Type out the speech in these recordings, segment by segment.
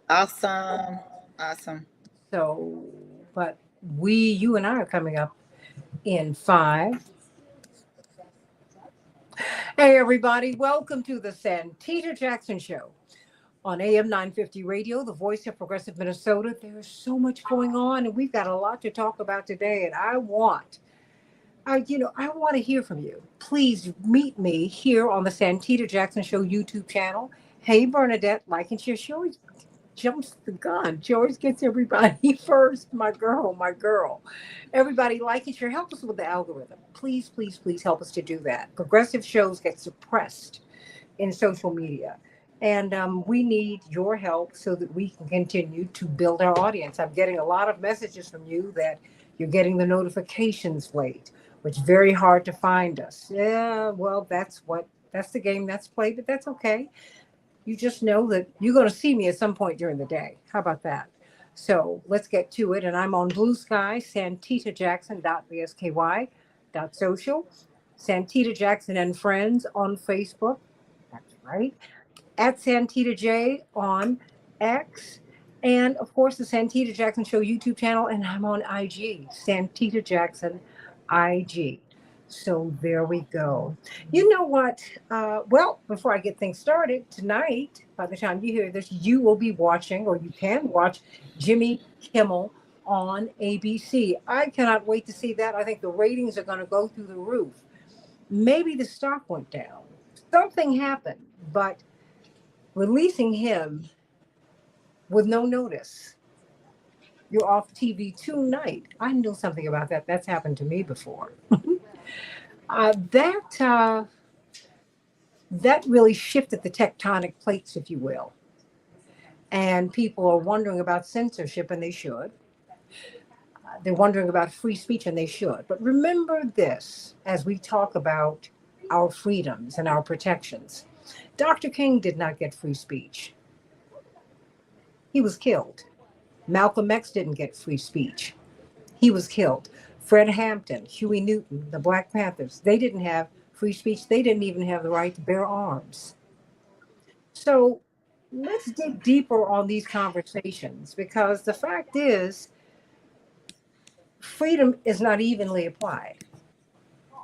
Awesome. Awesome. So, but you and I are coming up in five. Hey, everybody, welcome to the Santita Jackson Show on AM 950 Radio, the voice of progressive Minnesota. There's so much going on, and we've got a lot to talk about today. And I want to hear from you. Please meet me here on the Santita Jackson Show YouTube channel. Hey, Bernadette, like and share. She always jumps the gun. She always gets everybody first. My girl, my girl. Everybody like and share. Help us with the algorithm. Please, please, please help us to do that. Progressive shows get suppressed in social media. And we need your help so that we can continue to build our audience. I'm getting a lot of messages from you that you're getting the notifications late, which is very hard to find us. Yeah, well, that's the game that's played, but that's okay. You just know that you're going to see me at some point during the day. How about that? So let's get to it. And I'm on Blue Sky, santitajackson.bsky.social, Santita Jackson and Friends on Facebook. That's right. At Santita J on X. And of course, the Santita Jackson Show YouTube channel. And I'm on IG, Santita Jackson IG. So there we go. You know what? Well, before I get things started, tonight, by the time you hear this, you will be watching, or you can watch, Jimmy Kimmel on ABC. I cannot wait to see that. I think the ratings are going to go through the roof. Maybe the stock went down. Something happened, but releasing him with no notice. You're off TV tonight. I know something about that. That's happened to me before. That really shifted the tectonic plates, if you will. And people are wondering about censorship, and they should. They're wondering about free speech, and they should. But remember this as we talk about our freedoms and our protections. Dr. King did not get free speech, he was killed. Malcolm X didn't get free speech, he was killed. Fred Hampton, Huey Newton, the Black Panthers, they didn't have free speech. They didn't even have the right to bear arms. So let's dig deeper on these conversations because the fact is, freedom is not evenly applied.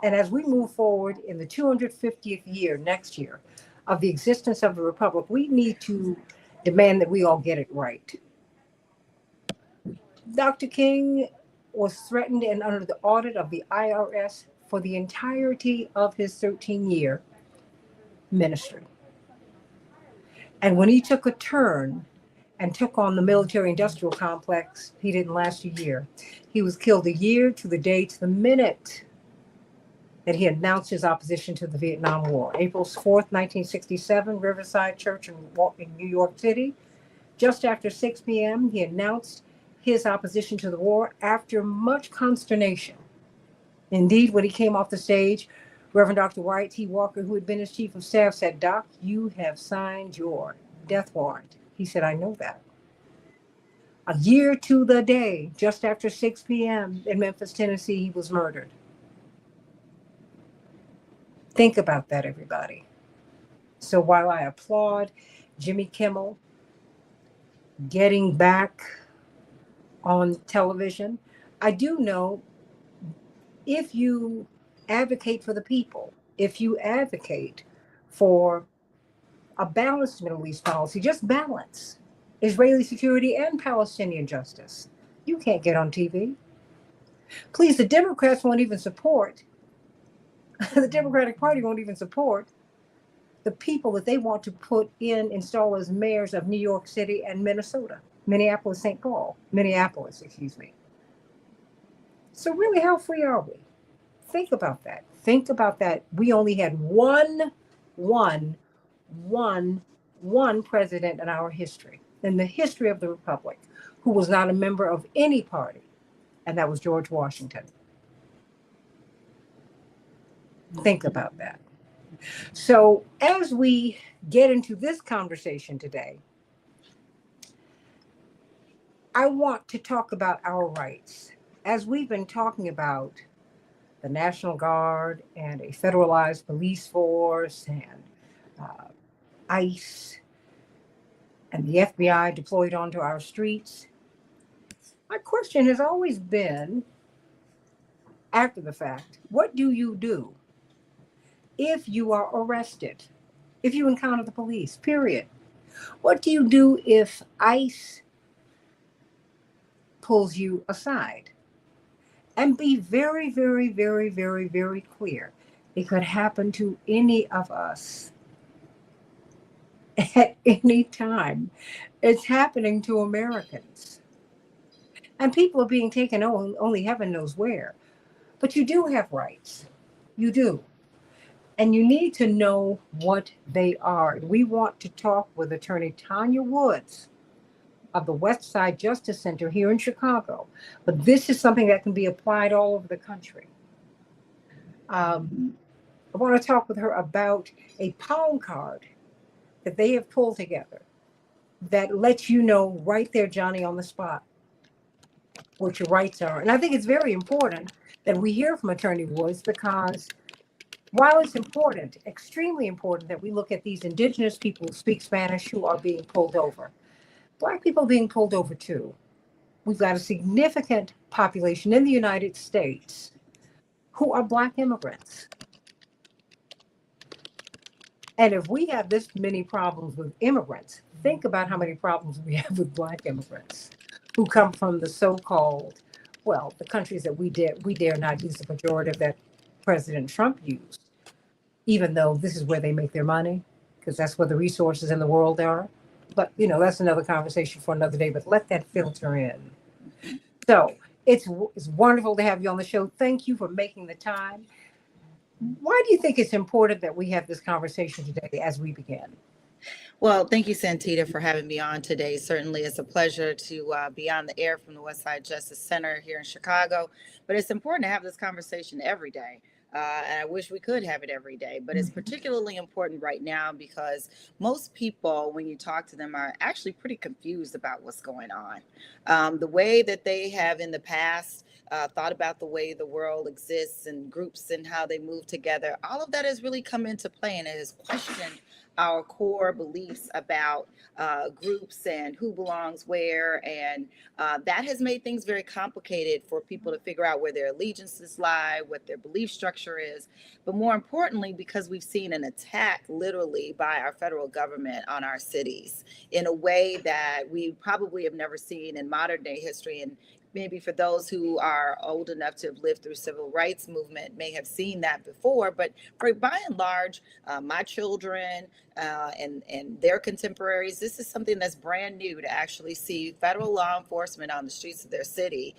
And as we move forward in the 250th year next year of the existence of the Republic, we need to demand that we all get it right. Dr. King was threatened and under the audit of the IRS for the entirety of his 13-year ministry. And when he took a turn and took on the military industrial complex, he didn't last a year. He was killed a year to the day, to the minute that he announced his opposition to the Vietnam War. April 4th, 1967, Riverside Church in New York City. Just after 6 p.m., he announced his opposition to the war after much consternation. Indeed, when he came off the stage, Reverend Dr. Wyatt T. Walker, who had been his chief of staff, said, "Doc, you have signed your death warrant." He said, "I know that." A year to the day, just after 6 p.m. in Memphis, Tennessee, he was murdered. Think about that, everybody. So while I applaud Jimmy Kimmel getting back on television, I do know if you advocate for the people, if you advocate for a balanced Middle East policy, just balance Israeli security and Palestinian justice, you can't get on TV. Please, the Democrats won't even support, the Democratic Party won't even support the people that they want to install as mayors of New York City and Minnesota, Minneapolis, excuse me. So really, how free are we? Think about that. Think about that. We only had one, one, one president in our history, in the history of the Republic, who was not a member of any party, and that was George Washington. Think about that. So, as we get into this conversation today, I want to talk about our rights. As we've been talking about the National Guard and a federalized police force and ICE, and the FBI deployed onto our streets. My question has always been, after the fact, what do you do if you are arrested? If you encounter the police, period. What do you do if ICE pulls you aside? And be very, very, very, very, very clear. It could happen to any of us at any time. It's happening to Americans. And people are being taken only heaven knows where. But you do have rights. You do. And you need to know what they are. We want to talk with attorney Tanya Woods of the West Side Justice Center here in Chicago. But this is something that can be applied all over the country. I want to talk with her about a pound card that they have pulled together that lets you know right there, Johnny, on the spot, what your rights are. And I think it's very important that we hear from Attorney Woods because while it's important, extremely important that we look at these indigenous people who speak Spanish who are being pulled over, Black people being pulled over too. We've got a significant population in the United States who are Black immigrants. And if we have this many problems with immigrants, think about how many problems we have with Black immigrants who come from the so-called, well, the countries that we dare not use the pejorative that President Trump used, even though this is where they make their money, because that's where the resources in the world are. But that's another conversation for another day. But let that filter in. So it's wonderful to have you on the show. Thank you for making the time. Why do you think it's important that we have this conversation today as we begin? Well, thank you, Santita, for having me on today. Certainly, it's a pleasure to be on the air from the West Side Justice Center here in Chicago. But it's important to have this conversation every day. And I wish we could have it every day. But it's particularly important right now because most people, when you talk to them, are actually pretty confused about what's going on. The way that they have in the past thought about the way the world exists and groups and how they move together, all of that has really come into play and it has questioned our core beliefs about groups and who belongs where. And that has made things very complicated for people to figure out where their allegiances lie, what their belief structure is. But more importantly, because we've seen an attack literally by our federal government on our cities in a way that we probably have never seen in modern day history. And maybe for those who are old enough to have lived through civil rights movement may have seen that before, but for by and large, my children and their contemporaries, this is something that's brand new to actually see federal law enforcement on the streets of their city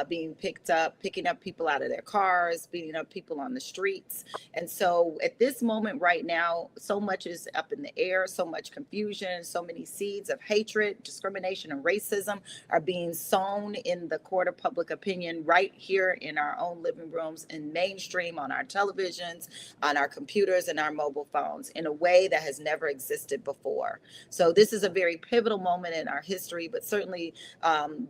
being picking up people out of their cars, beating up people on the streets. And so at this moment right now, so much is up in the air, so much confusion, so many seeds of hatred, discrimination, and racism are being sown in the court of public opinion right here in our own living rooms and mainstream on our televisions, on our computers, and our mobile phones in a way that has never existed before. So this is a very pivotal moment in our history, but certainly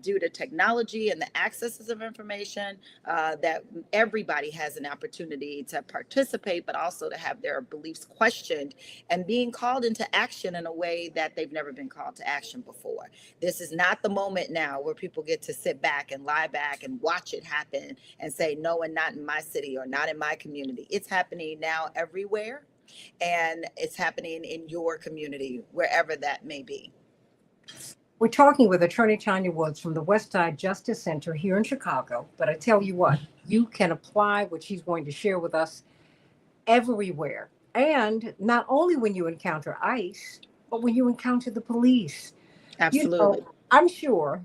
due to technology and the accesses of information, that everybody has an opportunity to participate, but also to have their beliefs questioned and being called into action in a way that they've never been called to action before. This is not the moment now where people get to sit back and lie back and watch it happen and say, no, and not in my city or not in my community. It's happening now everywhere. And it's happening in your community, wherever that may be. We're talking with attorney Tanya Woods from the West Side Justice Center here in Chicago. But I tell you what, you can apply what she's going to share with us everywhere. And not only when you encounter ICE, but when you encounter the police. Absolutely. I'm sure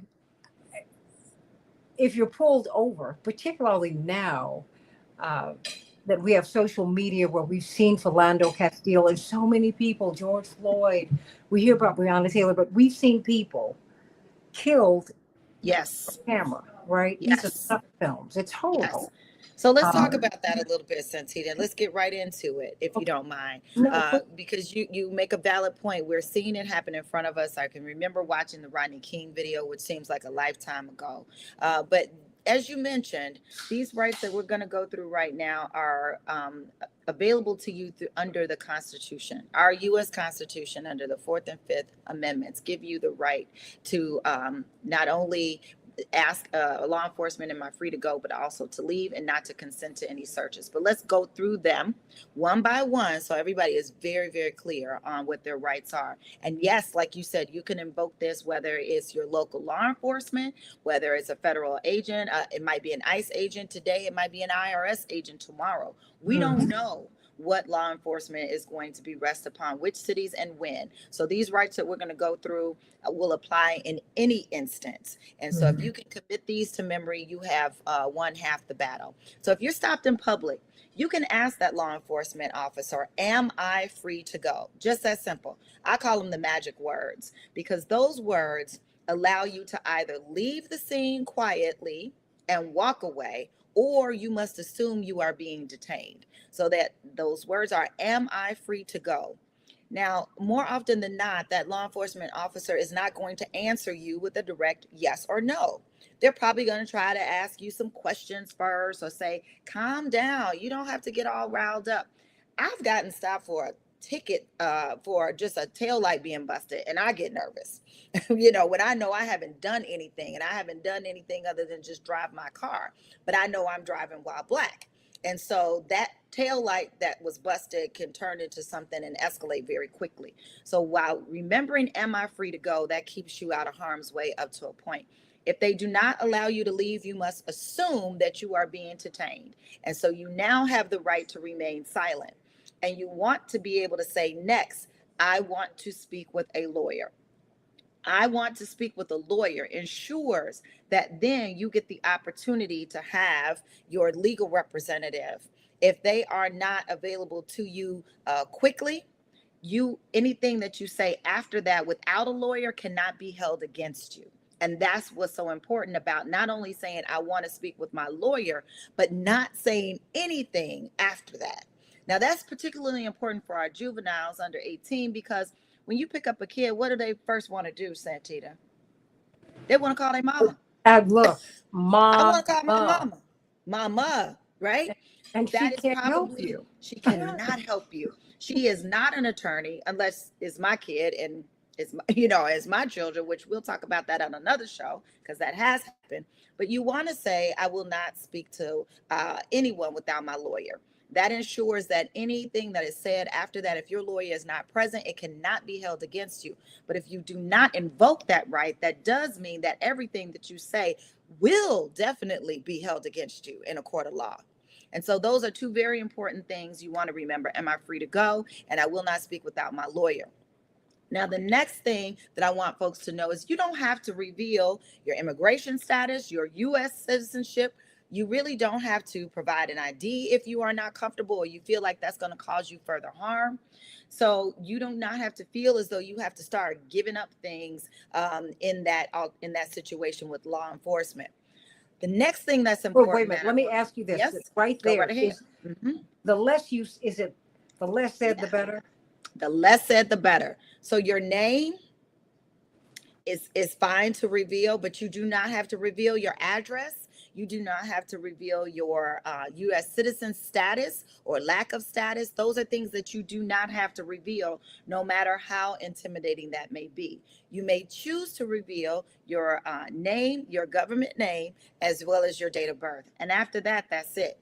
if you're pulled over, particularly now uh, that we have social media where we've seen Philando Castile and so many people, George Floyd, we hear about Breonna Taylor, but we've seen people killed Yes. on camera, right? These are Yes. stunt films. It's Yes. horrible. So let's talk Um, about that a little bit, Santita. Let's get right into it, if you okay, don't mind, no, because you make a valid point. We're seeing it happen in front of us. I can remember watching the Rodney King video, which seems like a lifetime ago, but as you mentioned, these rights that we're going to go through right now are available to you under the Constitution. Our U.S. Constitution, under the Fourth and Fifth Amendments, give you the right to not only ask law enforcement, am I free to go, but also to leave and not to consent to any searches. But let's go through them one by one so everybody is very, very clear on what their rights are. And yes, like you said, you can invoke this whether it's your local law enforcement, whether it's a federal agent, it might be an ICE agent today, it might be an IRS agent tomorrow. We don't know what law enforcement is going to be rest upon which cities and when. So these rights that we're going to go through will apply in any instance. And so if you can commit these to memory, you have won half the battle. So if you're stopped in public, you can ask that law enforcement officer, am I free to go? Just that simple. I call them the magic words, because those words allow you to either leave the scene quietly and walk away, or you must assume you are being detained. So that those words are, am I free to go? Now, more often than not, that law enforcement officer is not going to answer you with a direct yes or no. They're probably going to try to ask you some questions first or say, calm down. You don't have to get all riled up. I've gotten stopped for a ticket for just a tail light being busted, and I get nervous. When I know I haven't done anything, and I haven't done anything other than just drive my car, but I know I'm driving while black. And so that tail light that was busted can turn into something and escalate very quickly. So while remembering, am I free to go, that keeps you out of harm's way up to a point. If they do not allow you to leave, you must assume that you are being detained. And so you now have the right to remain silent. And you want to be able to say, next, I want to speak with a lawyer. I want to speak with a lawyer ensures that then you get the opportunity to have your legal representative. If they are not available to you quickly, anything that you say after that without a lawyer cannot be held against you. And that's what's so important about not only saying, I want to speak with my lawyer, but not saying anything after that. Now, that's particularly important for our juveniles under 18, because when you pick up a kid, what do they first want to do, Santita? They want to call their mama. And look, I want to call my mama, mama, right? and she That is can't help probably, you. she cannot help you. She is not an attorney unless it's my kid and it's as my children, which we'll talk about that on another show because that has happened. But you want to say, I will not speak to anyone without my lawyer. That ensures that anything that is said after that, if your lawyer is not present, it cannot be held against you. But if you do not invoke that right, that does mean that everything that you say will definitely be held against you in a court of law. And so those are two very important things you want to remember. Am I free to go? And I will not speak without my lawyer. Now, the next thing that I want folks to know is you don't have to reveal your immigration status, your U.S. citizenship. You really don't have to provide an ID if you are not comfortable or you feel like that's going to cause you further harm. So you do not have to feel as though you have to start giving up things in that situation with law enforcement. The next thing that's important. Wait a minute. Let me ask you this. Yes, right there. Right ahead. The less you, is it the less said, the better? The less said, the better. So your name is fine to reveal, but you do not have to reveal your address. You do not have to reveal your U.S. citizen status or lack of status. Those are things that you do not have to reveal, no matter how intimidating that may be. You may choose to reveal your name, your government name, as well as your date of birth. And after that, that's it.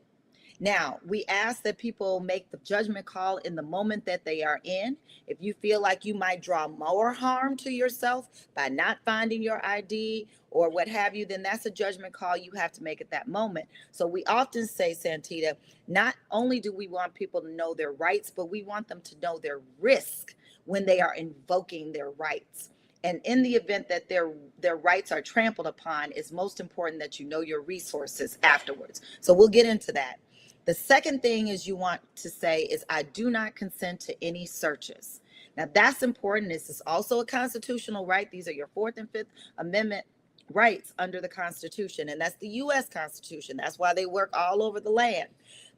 Now, we ask that people make the judgment call in the moment that they are in. If you feel like you might draw more harm to yourself by not finding your ID or what have you, then that's a judgment call you have to make at that moment. So we often say, Santita, not only do we want people to know their rights, but we want them to know their risk when they are invoking their rights. And in the event that their rights are trampled upon, it's most important that you know your resources afterwards. So we'll get into that. The second thing is you want to say is, I do not consent to any searches. Now that's important. This is also a constitutional right. These are your Fourth and Fifth Amendment rights under the Constitution. And that's the U.S. Constitution. That's why they work all over the land.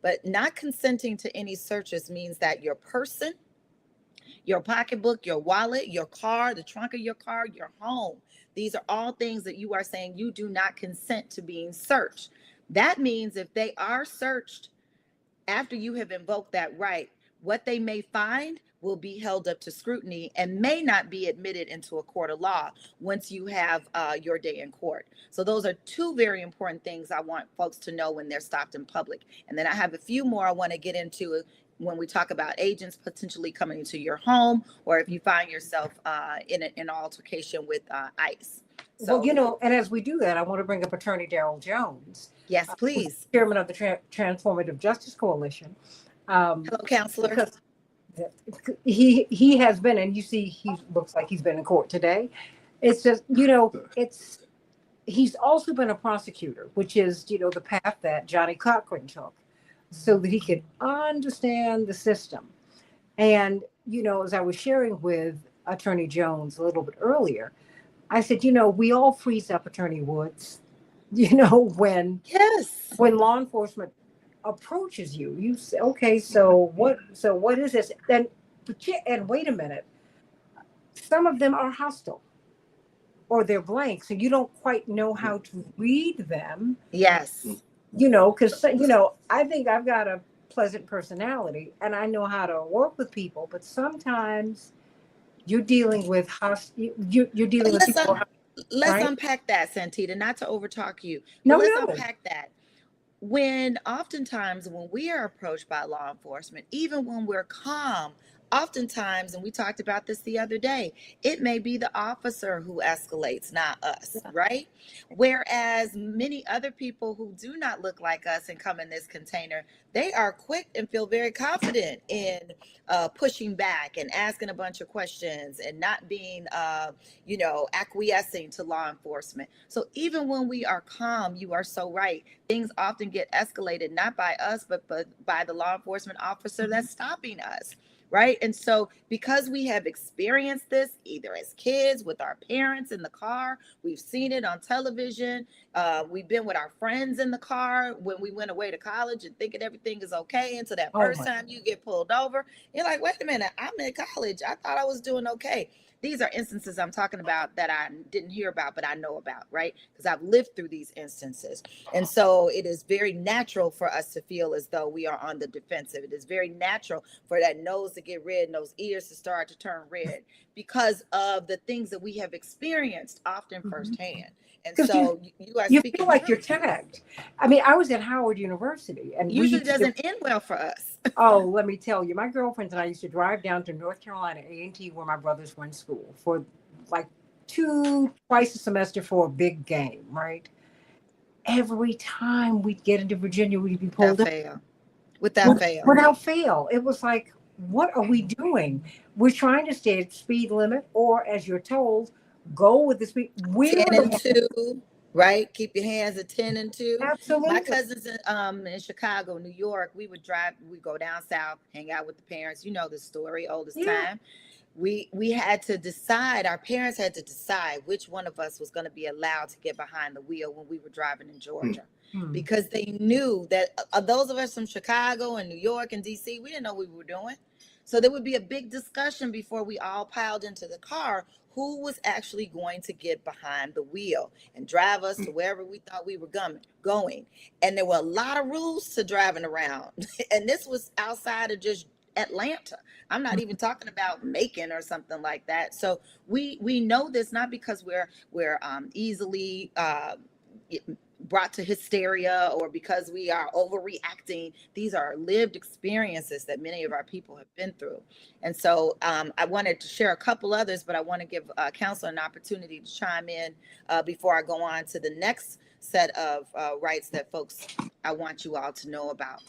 But not consenting to any searches means that your person, your pocketbook, your wallet, your car, the trunk of your car, your home. These are all things that you are saying you do not consent to being searched. That means if they are searched after you have invoked that right, what they may find will be held up to scrutiny and may not be admitted into a court of law once you have your day in court. So those are two very important things I want folks to know when they're stopped in public. And then I have a few more I want to get into when we talk about agents potentially coming into your home, or if you find yourself in an altercation with ICE. Well, So, and as we do that, I want to bring up Attorney Darrell Jones, yes, who's please. chairman of the Transformative Justice Coalition. Hello, counselor. Because he has been, and you see, he looks like he's been in court today. It's just, he's also been a prosecutor, which is, the path that Johnny Cochran took, so that he could understand the system. And, as I was sharing with Attorney Jones a little bit earlier, I said, we all freeze up, Attorney Woods, when law enforcement approaches you, you say, okay, so what is this? And wait a minute, some of them are hostile or they're blank, so you don't quite know how to read them. Yes. Because I think I've got a pleasant personality and I know how to work with people, but sometimes you're dealing with you're dealing with people. Let's unpack that, Santita, not to overtalk you, but let's unpack that. Oftentimes when we are approached by law enforcement, even when we're calm, oftentimes, and we talked about this the other day, it may be the officer who escalates, not us, right? Whereas many other people who do not look like us and come in this container, they are quick and feel very confident in pushing back and asking a bunch of questions and not being, acquiescing to law enforcement. So even when we are calm, you are so right. Things often get escalated, not by us, but by the law enforcement officer that's stopping us. Right. And so because we have experienced this either as kids with our parents in the car, we've seen it on television. We've been with our friends in the car when we went away to college and thinking everything is OK. Until that first time you get pulled over, you're like, wait a minute, I'm in college. I thought I was doing OK. These are instances I'm talking about that I didn't hear about, but I know about, right? Because I've lived through these instances. And so it is very natural for us to feel as though we are on the defensive. It is very natural for that nose to get red and those ears to start to turn red because of the things that we have experienced often firsthand. And so you feel like you're tagged. I mean, I was at Howard University, and usually doesn't end well for us. Oh, let me tell you, my girlfriends and I used to drive down to North Carolina A&T, where my brothers were in school, for like twice a semester for a big game, right? Every time we'd get into Virginia, we'd be pulled up. Without fail. It was like, what are we doing? We're trying to stay at speed limit, or as you're told, go with the speed. 10 and 2, right? Keep your hands at 10 and 2. Absolutely. My cousins in Chicago, New York, we go down south, hang out with the parents. You know the story, oldest time. We had to decide, our parents had to decide which one of us was going to be allowed to get behind the wheel when we were driving in Georgia. Because they knew that those of us from Chicago and New York and DC, we didn't know what we were doing. So there would be a big discussion before we all piled into the car who was actually going to get behind the wheel and drive us to wherever we thought we were going. And there were a lot of rules to driving around. And this was outside of just Atlanta. I'm not even talking about Macon or something like that. So we know this not because we're easily brought to hysteria or because we are overreacting. These are lived experiences that many of our people have been through. And so I wanted to share a couple others, but I want to give counsel an opportunity to chime in before I go on to the next set of rights that I want you all to know about.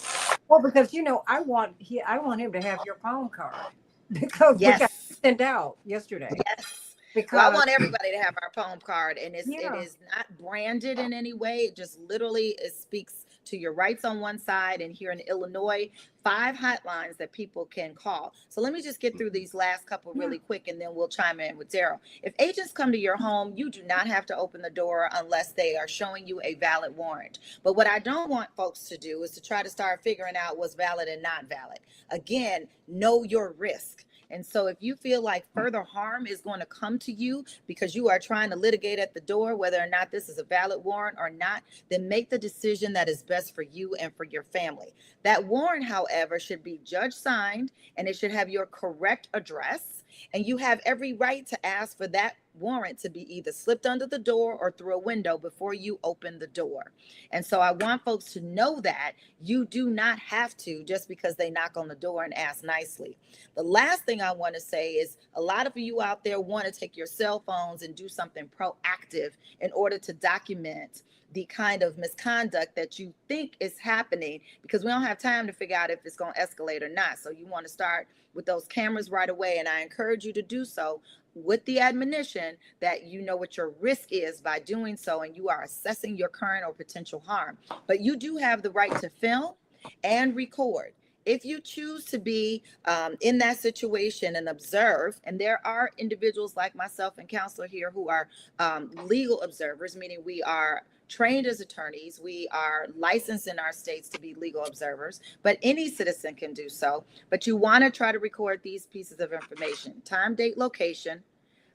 Well, because I want him to have your palm card because which I sent out yesterday. Yes. Because I want everybody to have our palm card, and it is not branded in any way. It just literally speaks to your rights on one side, and here in Illinois, 5 hotlines that people can call. So let me just get through these last couple really quick, and then we'll chime in with Daryl. If agents come to your home, you do not have to open the door unless they are showing you a valid warrant. But what I don't want folks to do is to try to start figuring out what's valid and not valid. Again, know your risk. And so if you feel like further harm is going to come to you because you are trying to litigate at the door, whether or not this is a valid warrant or not, then make the decision that is best for you and for your family. That warrant, however, should be judge signed, and it should have your correct address. And you have every right to ask for that warrant to be either slipped under the door or through a window before you open the door. And so I want folks to know that you do not have to just because they knock on the door and ask nicely. The last thing I want to say is a lot of you out there want to take your cell phones and do something proactive in order to document the kind of misconduct that you think is happening, because we don't have time to figure out if it's going to escalate or not. So you want to start with those cameras right away. And I encourage you to do so with the admonition that you know what your risk is by doing so, and you are assessing your current or potential harm. But you do have the right to film and record. If you choose to be in that situation and observe, and there are individuals like myself and counselor here who are legal observers, meaning we are trained as attorneys, we are licensed in our states to be legal observers, but any citizen can do so. But you want to try to record these pieces of information: time, date, location,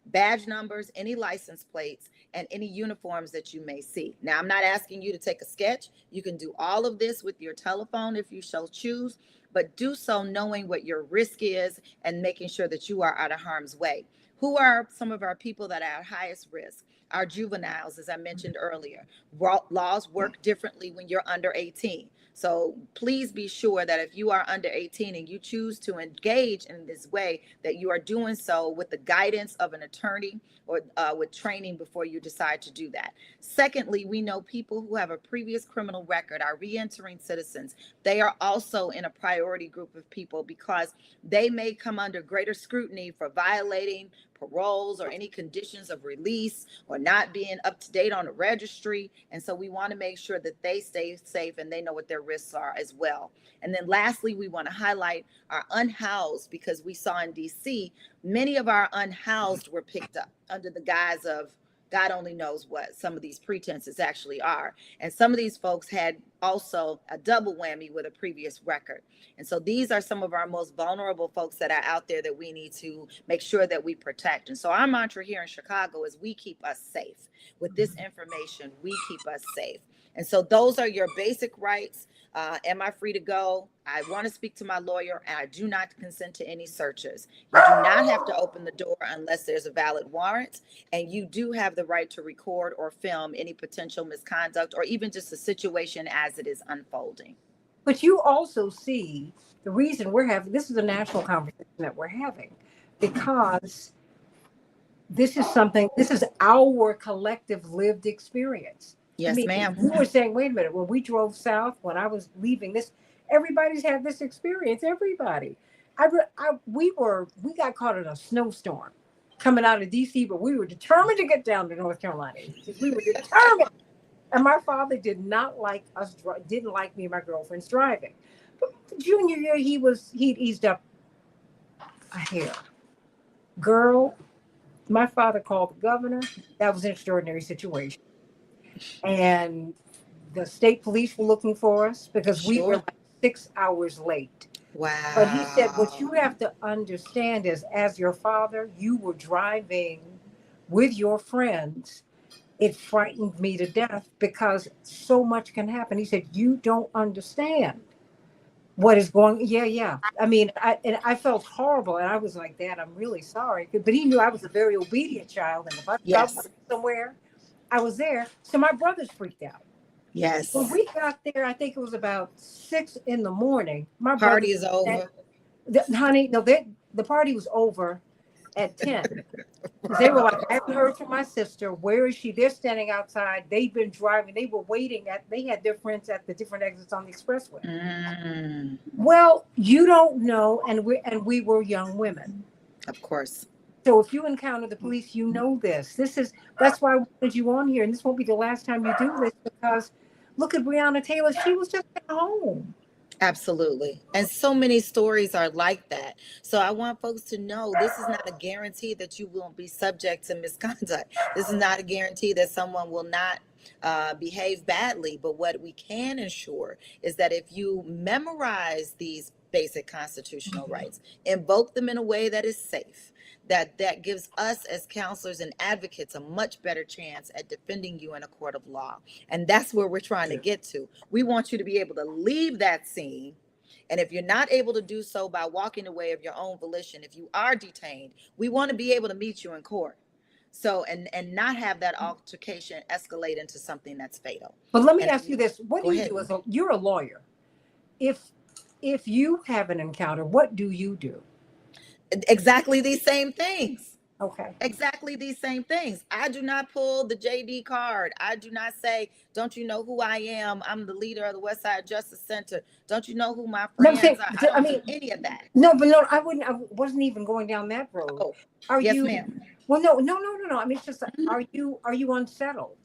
badge numbers, any license plates, and any uniforms that you may see. Now, I'm not asking you to take a sketch. You can do all of this with your telephone if you so choose, but do so knowing what your risk is and making sure that you are out of harm's way. Who are some of our people that are at highest risk? Our juveniles, as I mentioned earlier. Laws work differently when you're under 18. So please be sure that if you are under 18 and you choose to engage in this way, that you are doing so with the guidance of an attorney or with training before you decide to do that. Secondly, we know people who have a previous criminal record, our re-entering citizens. They are also in a priority group of people because they may come under greater scrutiny for violating paroles or any conditions of release or not being up to date on the registry. And so we want to make sure that they stay safe and they know what their risks are as well. And then lastly, we want to highlight our unhoused, because we saw in DC, many of our unhoused were picked up under the guise of God only knows what some of these pretenses actually are. And some of these folks had also a double whammy with a previous record. And so these are some of our most vulnerable folks that are out there that we need to make sure that we protect. And so our mantra here in Chicago is we keep us safe. With this information, we keep us safe. And so those are your basic rights. Am I free to go? I want to speak to my lawyer, and I do not consent to any searches. You do not have to open the door unless there's a valid warrant, and you do have the right to record or film any potential misconduct or even just a situation as it is unfolding. But you also see the reason we're having this is a national conversation that we're having, because this is our collective lived experience. Yes, I mean, ma'am. you were saying, wait a minute, when we drove south, when I was leaving this, everybody's had this experience. Everybody. We got caught in a snowstorm coming out of DC, but we were determined to get down to North Carolina. We were determined. And my father didn't like me and my girlfriend's driving. But junior year, he eased up a hair. Girl, my father called the governor. That was an extraordinary situation. And the state police were looking for us because we were like 6 hours late. Wow. But he said, what you have to understand is, as your father, you were driving with your friends. It frightened me to death because so much can happen. He said, you don't understand what is going. Yeah. I mean, I felt horrible. And I was like, Dad, I'm really sorry. But he knew I was a very obedient child. And if I felt somewhere, I was there. So my brothers freaked out. Yes. When we got there, I think it was about 6 a.m. My party is over. Honey, no, the party was over at 10. They were like, I haven't heard from my sister. Where is she? They're standing outside. They've been driving. They were waiting they had their friends at the different exits on the expressway. Mm. Well, you don't know. And we were young women. Of course. So if you encounter the police, you know this. That's why I wanted you on here. And this won't be the last time you do this, because look at Breonna Taylor. She was just at home. Absolutely. And so many stories are like that. So I want folks to know this is not a guarantee that you won't be subject to misconduct. This is not a guarantee that someone will not behave badly. But what we can ensure is that if you memorize these basic constitutional rights, invoke them in a way that is safe, that gives us as counselors and advocates a much better chance at defending you in a court of law. And that's where we're trying to get to. We want you to be able to leave that scene. And if you're not able to do so by walking away of your own volition, if you are detained, we want to be able to meet you in court. So, and not have that altercation escalate into something that's fatal. But let me And ask you this: what do you do you're a lawyer? If you have an encounter, what do you do? Exactly these same things. Okay. Exactly these same things. I do not pull the JD card. I do not say, don't you know who I am? I'm the leader of the West Side Justice Center. Don't you know who my friends are? I don't do any of that. No, but no, I wasn't even going down that road. Oh, are yes, you, ma'am. Well, no. I mean, it's just, are you unsettled?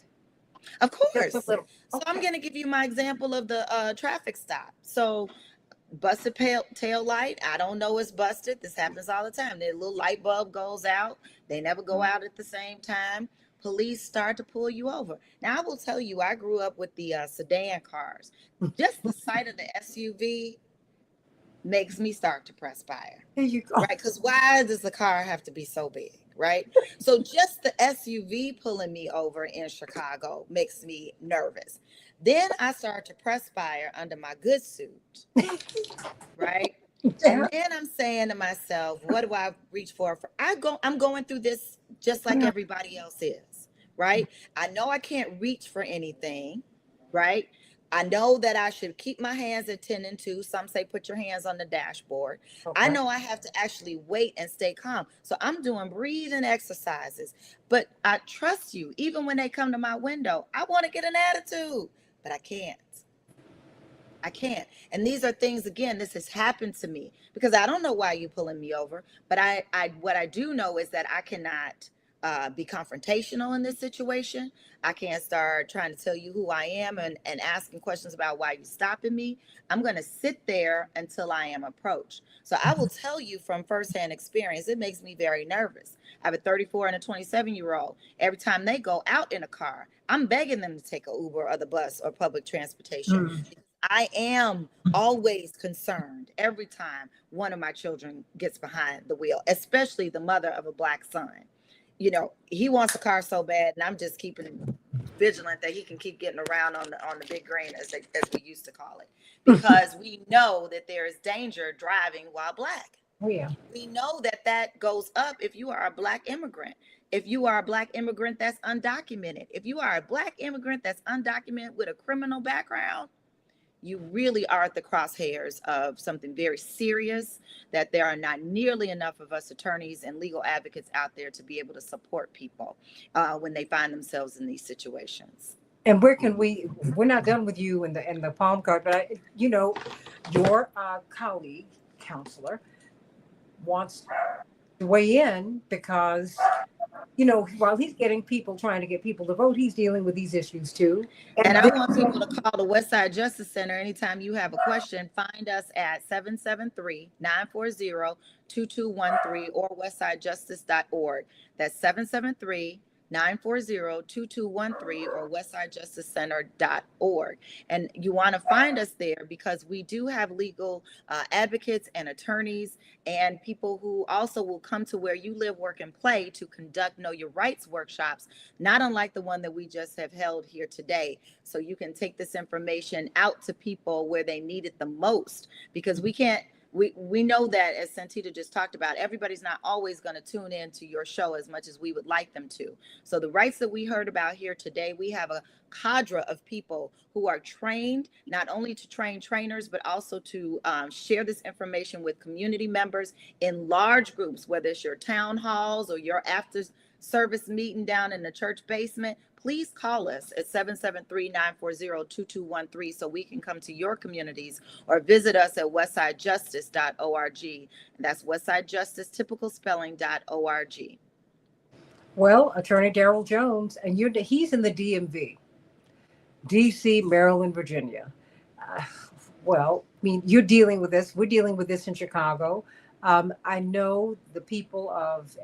Of course. So I'm going to give you my example of the traffic stop. So busted tail light. I don't know it's busted. This happens all the time. The little light bulb goes out. They never go out at the same time. Police start to pull you over. Now, I will tell you, I grew up with the sedan cars. Just the sight of the SUV makes me start to perspire. There you go. Right? Because why does the car have to be so big? Right? So just the SUV pulling me over in Chicago makes me nervous. Then I start to perspire under my good suit. Right? And then I'm saying to myself, what do I reach for? I'm going through this just like everybody else is. Right? I know I can't reach for anything. Right? I know that I should keep my hands at 10 and 2. Some say put your hands on the dashboard. Okay. I know I have to actually wait and stay calm. So I'm doing breathing exercises. But I trust you. Even when they come to my window, I want to get an attitude, but I can't. I can't. And these are things, again, this has happened to me because I don't know why you're pulling me over. But what I do know is that I cannot be confrontational in this situation. I can't start trying to tell you who I am and asking questions about why you're stopping me. I'm going to sit there until I am approached. So I will tell you from firsthand experience, it makes me very nervous. I have a 34 and a 27-year-old. Every time they go out in a car, I'm begging them to take an Uber or the bus or public transportation. I am always concerned every time one of my children gets behind the wheel, especially the mother of a Black son. You know, he wants a car so bad, and I'm just keeping him vigilant that he can keep getting around on the big green, as we used to call it, because we know that there is danger driving while Black. Oh, yeah. We know that goes up if you are a Black immigrant. If you are a Black immigrant that's undocumented, if you are a Black immigrant that's undocumented with a criminal background, you really are at the crosshairs of something very serious, that there are not nearly enough of us attorneys and legal advocates out there to be able to support people when they find themselves in these situations. And we're not done with you in the palm card, but your colleague counselor wants to weigh in because, while he's trying to get people to vote, he's dealing with these issues too. And I want people to call the West Side Justice Center anytime you have a question. Find us at 773-940-2213 or westsidejustice.org. That's 773-940-2213 or westsidejustice.org. And you want to find us there because we do have legal advocates and attorneys and people who also will come to where you live, work, and play to conduct Know Your Rights workshops, not unlike the one that we just have held here today. So you can take this information out to people where they need it the most, because we know that, as Santita just talked about, everybody's not always going to tune in to your show as much as we would like them to. So the rights that we heard about here today, we have a cadre of people who are trained not only to train trainers, but also to share this information with community members in large groups, whether it's your town halls or your after service meeting down in the church basement. Please call us at 773-940-2213 so we can come to your communities, or visit us at westsidejustice.org. And that's westsidejustice, typical spelling.org. Well, Attorney Daryl Jones, and he's in the DMV, DC, Maryland, Virginia. Well, I mean, you're dealing with this. We're dealing with this in Chicago. I know the people of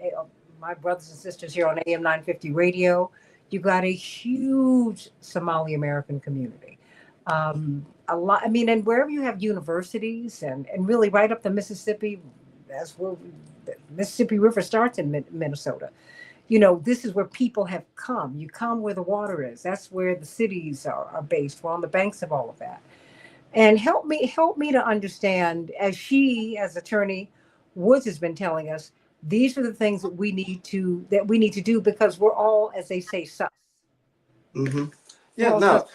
my brothers and sisters here on AM 950 radio. You got a huge Somali American community. A lot. I mean, and wherever you have universities, and really right up the Mississippi, that's where the Mississippi River starts in Minnesota. You know, this is where people have come. You come where the water is. That's where the cities are based. We're on the banks of all of that. And help me to understand, as as attorney Woods has been telling us, these are the things that we need to do, because we're all, as they say, sus. Hmm. We're Yeah, all sus. no,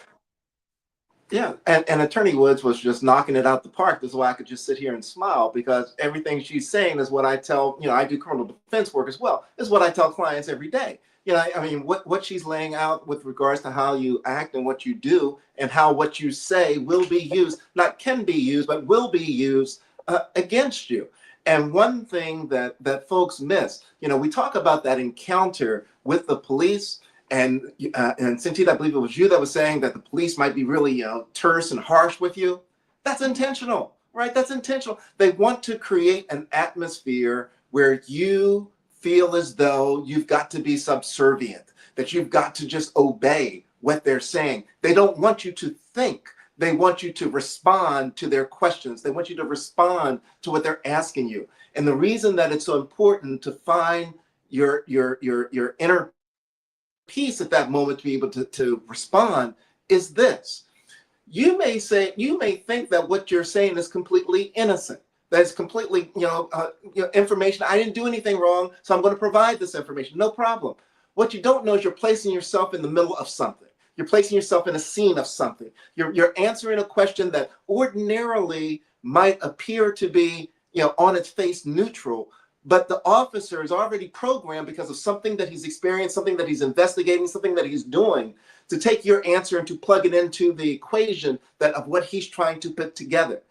yeah, and Attorney Woods was just knocking it out the park. That's why I could just sit here and smile, because everything she's saying is what I tell, I do criminal defense work as well, is what I tell clients every day. I mean, what she's laying out with regards to how you act and what you do, and how what you say will be used, not can be used, but will be used against you. And one thing that folks miss, we talk about that encounter with the police. And Santita, I believe it was you that was saying that the police might be really, terse and harsh with you. That's intentional, right? That's intentional. They want to create an atmosphere where you feel as though you've got to be subservient, that you've got to just obey what they're saying. They don't want you to think. They want you to respond to their questions. They want you to respond to what they're asking you. And the reason that it's so important to find your inner peace at that moment to be able to respond is this. You may think that what you're saying is completely innocent. That's completely, information. I didn't do anything wrong, so I'm going to provide this information. No problem. What you don't know is you're placing yourself in the middle of something. You're placing yourself in a scene of something. You're answering a question that ordinarily might appear to be, on its face neutral, but the officer is already programmed because of something that he's experienced, something that he's investigating, something that he's doing, to take your answer and to plug it into the equation of what he's trying to put together.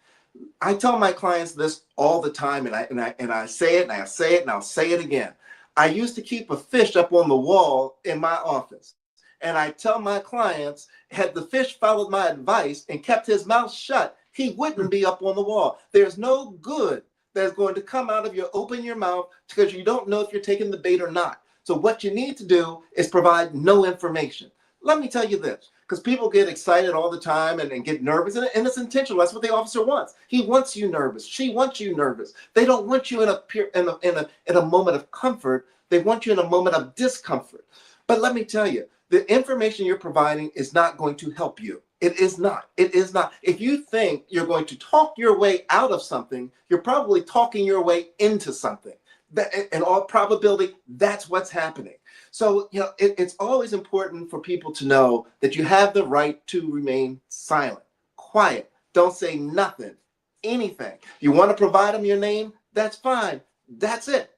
I tell my clients this all the time, and I say it, and I say it, and I'll say it again. I used to keep a fish up on the wall in my office, and I tell my clients, had the fish followed my advice and kept his mouth shut, he wouldn't be up on the wall. There's no good that's going to come out of your mouth, because you don't know if you're taking the bait or not. So what you need to do is provide no information. Let me tell you this, because people get excited all the time and get nervous, and it's intentional. That's what the officer wants. He wants you nervous. She wants you nervous. They don't want you in a moment of comfort. They want you in a moment of discomfort. But let me tell you, the information you're providing is not going to help you. It is not. It is not. If you think you're going to talk your way out of something, you're probably talking your way into something. That, in all probability, that's what's happening. So, it's always important for people to know that you have the right to remain silent, quiet. Don't say nothing, anything. You want to provide them your name? That's fine. That's it.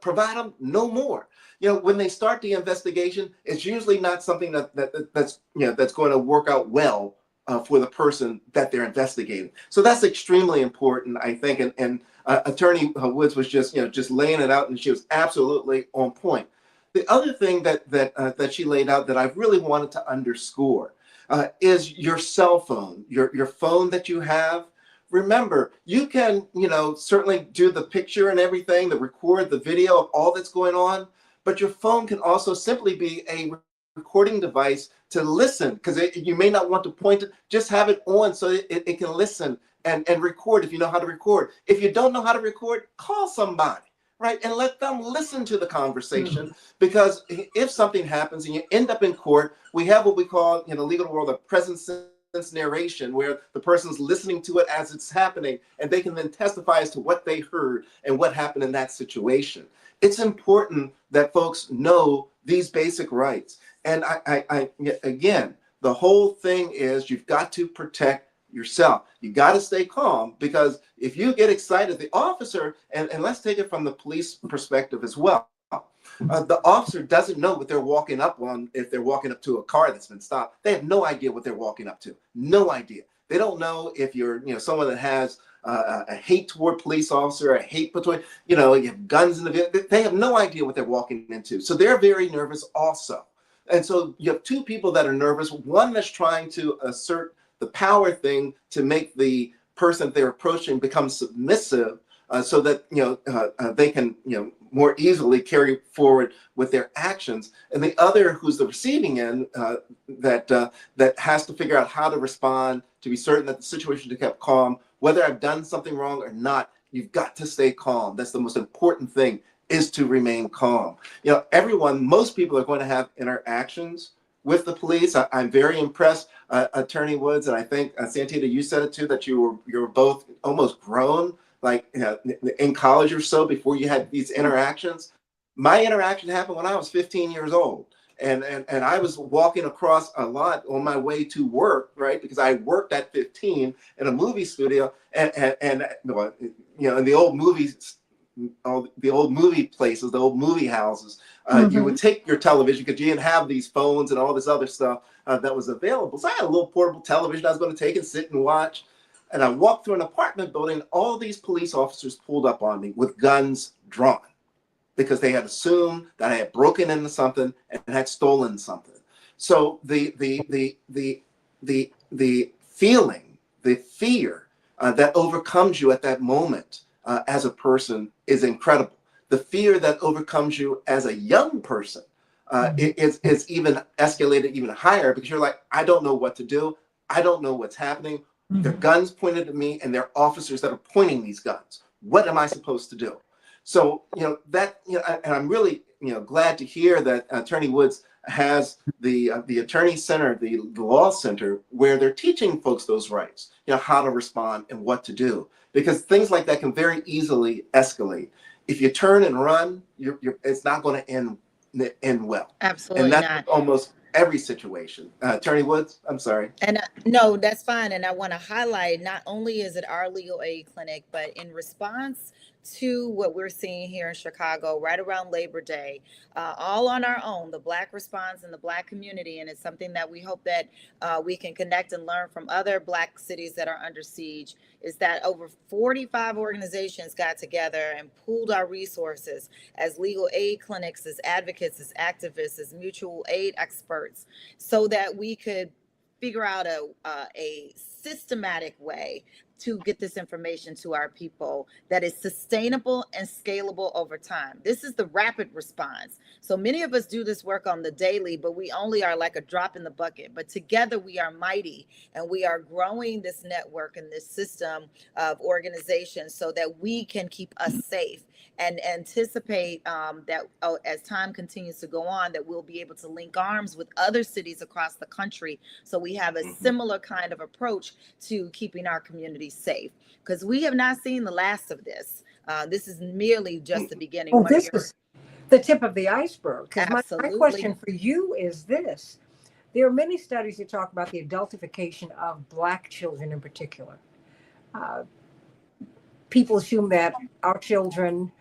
Provide them no more. When they start the investigation, it's usually not something that's going to work out well for the person that they're investigating. So that's extremely important, I think. And Attorney Woods was just laying it out, and she was absolutely on point. The other thing that she laid out that I really wanted to underscore is your cell phone, your phone that you have. Remember, you can, certainly do the picture and everything, the record the video of all that's going on, but your phone can also simply be a recording device to listen, because you may not want to point it. Just have it on so it can listen and record if you know how to record. If you don't know how to record, call somebody, right? And let them listen to the conversation, because if something happens and you end up in court, we have what we call in the legal world a present sense narration, where the person's listening to it as it's happening, and they can then testify as to what they heard and what happened in that situation. It's important that folks know these basic rights. And again, the whole thing is you've got to protect yourself. You got to stay calm, because if you get excited, the officer, and let's take it from the police perspective as well. The officer doesn't know what they're walking up on. If they're walking up to a car that's been stopped, they have no idea what they're walking up to. No idea. They don't know if you're, someone that has a hate toward police officer, a hate between, you have guns in the vehicle. They have no idea what they're walking into. So they're very nervous also. And so you have two people that are nervous. One that's trying to assert the power thing to make the person they're approaching become submissive so that they can more easily carry forward with their actions. And the other, who's the receiving end, that has to figure out how to respond to be certain that the situation is kept calm, whether I've done something wrong or not. You've got to stay calm. That's the most important thing, is to remain calm. Most people are going to have interactions with the police. I'm very impressed, Attorney Woods, and I think Santita, you said it too, that you were both almost grown, like in college or so, before you had these interactions. My interaction happened when I was 15 years old. And I was walking across a lot on my way to work, right? Because I worked at 15 in a movie studio, and in the old movies, all the old movie places, the old movie houses, you would take your television, because you didn't have these phones and all this other stuff that was available. So I had a little portable television I was going to take and sit and watch. And I walked through an apartment building. All these police officers pulled up on me with guns drawn, because they had assumed that I had broken into something and had stolen something. So the feeling, the fear that overcomes you at that moment as a person is incredible. The fear that overcomes you as a young person is even escalated even higher, because you're like, I don't know what to do. I don't know what's happening. There are guns pointed at me, and there are officers that are pointing these guns. What am I supposed to do? So, and I'm really, glad to hear that Attorney Woods has the Attorney Center, the Law Center, where they're teaching folks those rights, how to respond and what to do, because things like that can very easily escalate. If you turn and run, it's not going to end well. Absolutely And that's not. almost every situation. Attorney Woods, I'm sorry. And no, that's fine. And I want to highlight, not only is it our legal aid clinic, but in response to what we're seeing here in Chicago right around Labor Day, all on our own, the Black response in the Black community. And it's something that we hope that we can connect and learn from other Black cities that are under siege, is that over 45 organizations got together and pooled our resources as legal aid clinics, as advocates, as activists, as mutual aid experts, so that we could figure out a systematic way to get this information to our people that is sustainable and scalable over time. This is the rapid response. So many of us do this work on the daily, but we only are like a drop in the bucket. But together we are mighty, and we are growing this network and this system of organizations so that we can keep us safe, and anticipate that as time continues to go on, that we'll be able to link arms with other cities across the country, so we have a similar kind of approach to keeping our communities safe, because we have not seen the last of this. This is merely just the beginning. Well, this is the tip of the iceberg. Because my question for you is this. There are many studies that talk about the adultification of Black children in particular. People assume that our children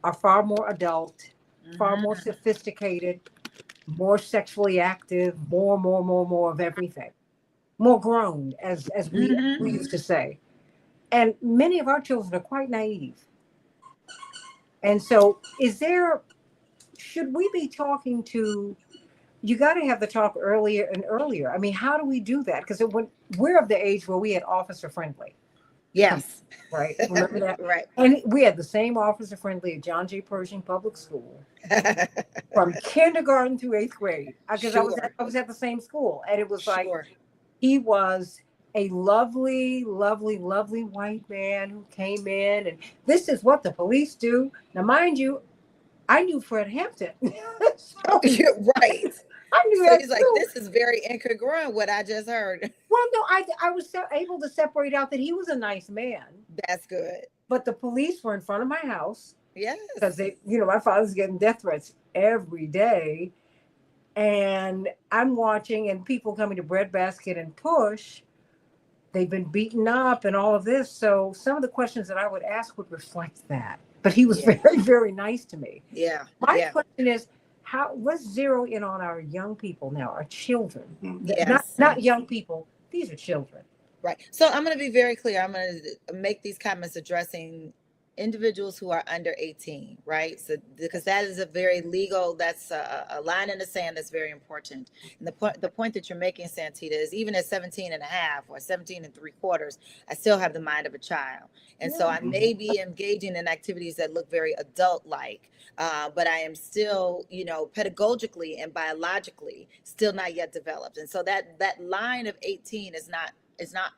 are far more adult, far more sophisticated, more sexually active, more of everything, more grown, as we used to say. And many of our children are quite naive. And so should we be talking to, you got to have the talk earlier and earlier. I mean, how do we do that? Because we're of the age where we had officer friendly. Yes. Right. Remember that? Right. And we had the same officer friendly at John J. Pershing Public School from kindergarten through 8th grade. Because I was at the same school. And it was like, he was a lovely, lovely, lovely white man who came in. And this is what the police do. Now, mind you, I knew Fred Hampton. So, you're right. I knew so that he's too. like, this is very incongruent, what I just heard. Well, no, I was able to separate out that he was a nice man. That's good. But the police were in front of my house. Yes. Because my father's getting death threats every day. And I'm watching, and people coming to Breadbasket and Push, they've been beaten up and all of this. So some of the questions that I would ask would reflect that. But he was very, very nice to me. Yeah. My question is, let's zero in on our young people now, our children. Yes. Not young people. These are children. Right. So I'm going to be very clear. I'm going to make these comments addressing individuals who are under 18, right? So because that is a very legal, that's a line in the sand that's very important. And the point that you're making, Santita, is even at 17 and a half or 17 and three quarters, I still have the mind of a child. And so Yeah. I may be engaging in activities that look very adult like, but I am still, pedagogically and biologically still not yet developed. And so that line of 18 is not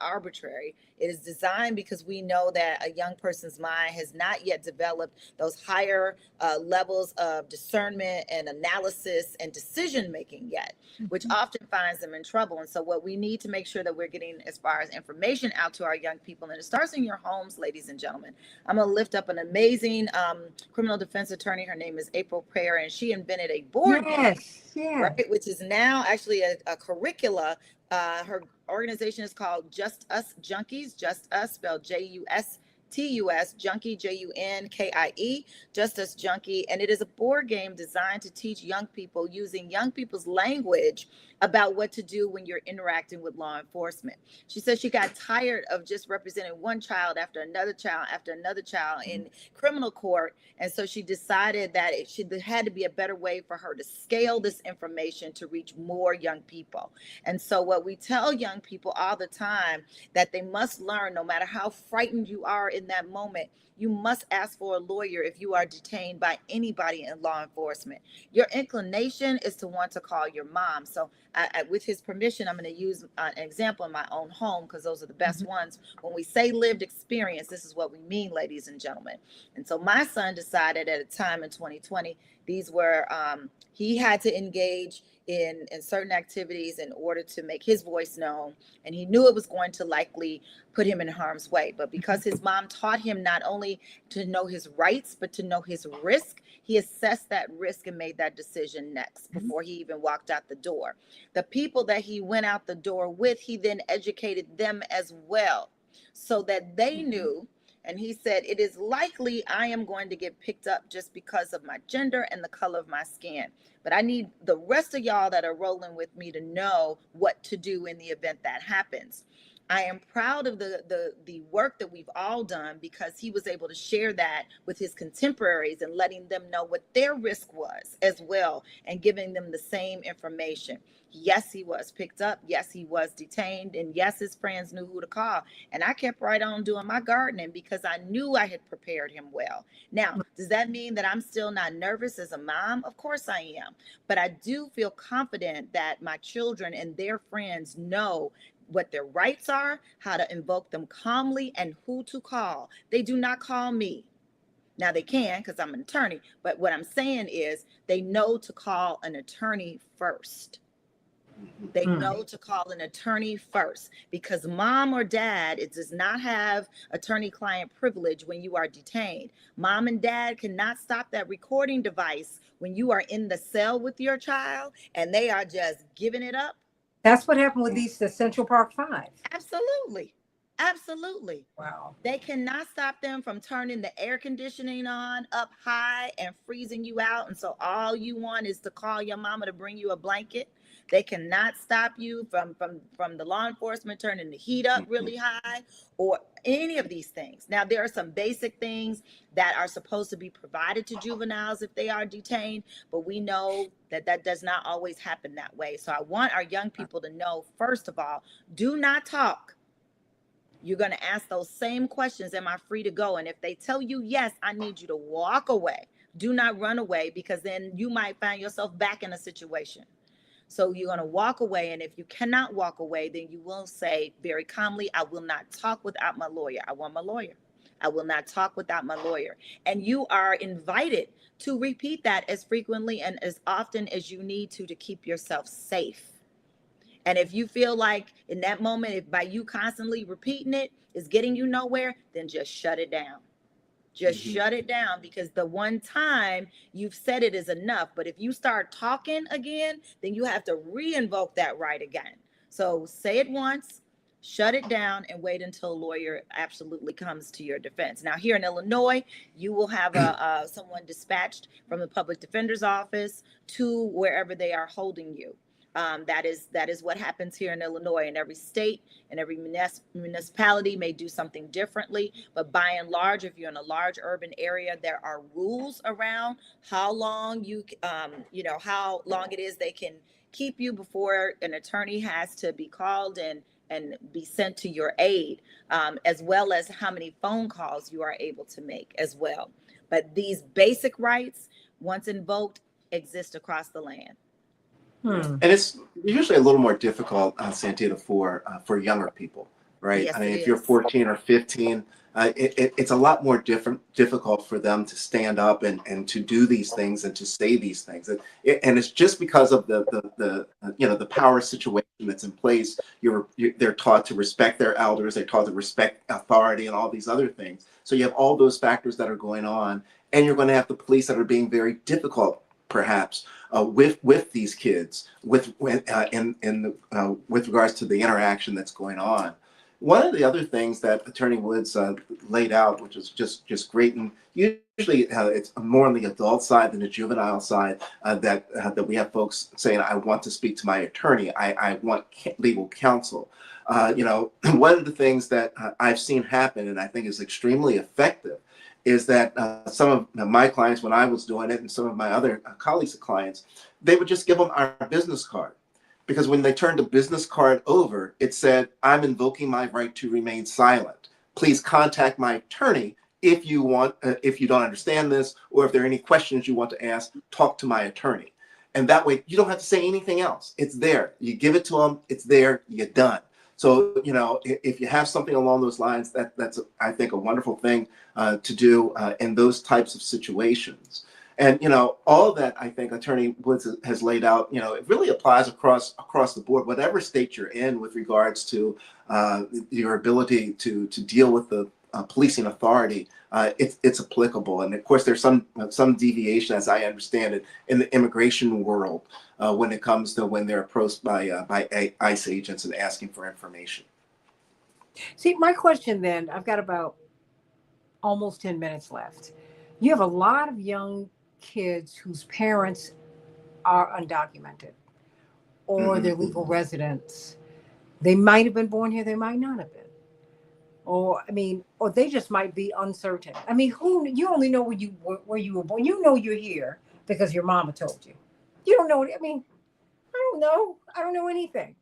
arbitrary. It is designed because we know that a young person's mind has not yet developed those higher levels of discernment and analysis and decision making yet, which often finds them in trouble. And so what we need to make sure that we're getting as far as information out to our young people, and it starts in your homes, ladies and gentlemen. I'm going to lift up an amazing criminal defense attorney. Her name is April Prayer, and she invented a board game, Yes. Yeah. right, which is now actually a curricula. Her organization is called Just Us Junkies, Just Us, spelled JUSTUS, Junkie, JUNKIE, Just Us Junkie. And it is a board game designed to teach young people using young people's language about what to do when you're interacting with law enforcement. She said she got tired of just representing one child after another child in criminal court. And so she decided that there had to be a better way for her to scale this information to reach more young people. And so what we tell young people all the time, that they must learn, no matter how frightened you are in that moment, you must ask for a lawyer if you are detained by anybody in law enforcement. Your inclination is to want to call your mom. So with his permission, I'm going to use an example in my own home, because those are the best ones. When we say lived experience, this is what we mean, ladies and gentlemen. And so my son decided at a time in 2020, these were, he had to engage in certain activities in order to make his voice known. And he knew it was going to likely put him in harm's way. But because his mom taught him not only to know his rights, but to know his risk, he assessed that risk and made that decision next before he even walked out the door. The people that he went out the door with, he then educated them as well, so that they knew. And he said, it is likely I am going to get picked up just because of my gender and the color of my skin. But I need the rest of y'all that are rolling with me to know what to do in the event that happens. I am proud of the work that we've all done, because he was able to share that with his contemporaries and letting them know what their risk was as well, and giving them the same information. Yes, he was picked up. Yes, he was detained. And yes, his friends knew who to call. And I kept right on doing my gardening because I knew I had prepared him well. Now, does that mean that I'm still not nervous as a mom? Of course I am. But I do feel confident that my children and their friends know what their rights are, how to invoke them calmly, and who to call. They do not call me. Now they can, because I'm an attorney. But what I'm saying is they know to call an attorney first. They know to call an attorney first, because mom or dad, it does not have attorney-client privilege when you are detained. Mom and dad cannot stop that recording device when you are in the cell with your child and they are just giving it up. That's what happened with the Central Park Five. Absolutely. Absolutely. Wow. They cannot stop them from turning the air conditioning on up high and freezing you out. And so all you want is to call your mama to bring you a blanket. They cannot stop you from the law enforcement turning the heat up really high or any of these things. Now, there are some basic things that are supposed to be provided to juveniles if they are detained, but we know that that does not always happen that way. So I want our young people to know, first of all, do not talk. You're going to ask those same questions. Am I free to go? And if they tell you yes, I need you to walk away. Do not run away, because then you might find yourself back in a situation. So you're going to walk away. And if you cannot walk away, then you will say very calmly, I will not talk without my lawyer. I want my lawyer. I will not talk without my lawyer. And you are invited to repeat that as frequently and as often as you need to keep yourself safe. And if you feel like in that moment, if by you constantly repeating it is getting you nowhere, then just shut it down. Just shut it down, because the one time you've said it is enough. But if you start talking again, then you have to re-invoke that right again. So say it once, shut it down, and wait until a lawyer absolutely comes to your defense. Now, here in Illinois, you will have someone dispatched from the public defender's office to wherever they are holding you. That is what happens here in Illinois. In every state and every municipality may do something differently, but by and large, if you're in a large urban area, there are rules around how long how long it is they can keep you before an attorney has to be called and be sent to your aid, as well as how many phone calls you are able to make as well. But these basic rights, once invoked, exist across the land. And it's usually a little more difficult, Santita, for younger people, right? Yes, I mean, it if you're is. 14 or 15, it's a lot more difficult for them to stand up and to do these things and to say these things. And it's just because of the power situation that's in place. They're taught to respect their elders. They're taught to respect authority and all these other things. So you have all those factors that are going on, and you're going to have the police that are being very difficult, perhaps, with these kids, with regards to the interaction that's going on. One of the other things that Attorney Woods laid out, which is just great, and usually it's more on the adult side than the juvenile side, that we have folks saying, "I want to speak to my attorney. I want legal counsel." One of the things that I've seen happen, and I think is extremely effective, is that some of my clients, when I was doing it, and some of my other colleagues' clients, they would just give them our business card. Because when they turned the business card over, it said, "I'm invoking my right to remain silent. Please contact my attorney if you don't understand this, or if there are any questions you want to ask, talk to my attorney." And that way, you don't have to say anything else. It's there. You give it to them. It's there. You're done. So, if you have something along those lines, that's I think a wonderful thing to do in those types of situations. And all of that, I think Attorney Woods has laid out. It really applies across the board, whatever state you're in, with regards to your ability to deal with the policing authority. It's applicable, and of course, there's some deviation, as I understand it, in the immigration world when it comes to when they're approached by ICE agents and asking for information. See, my question then, I've got about almost 10 minutes left. You have a lot of young kids whose parents are undocumented or they're legal residents. They might have been born here, they might not have been. Or they just might be uncertain. You only know where you were born. You know you're here because your mama told you. You don't know. I don't know. I don't know anything.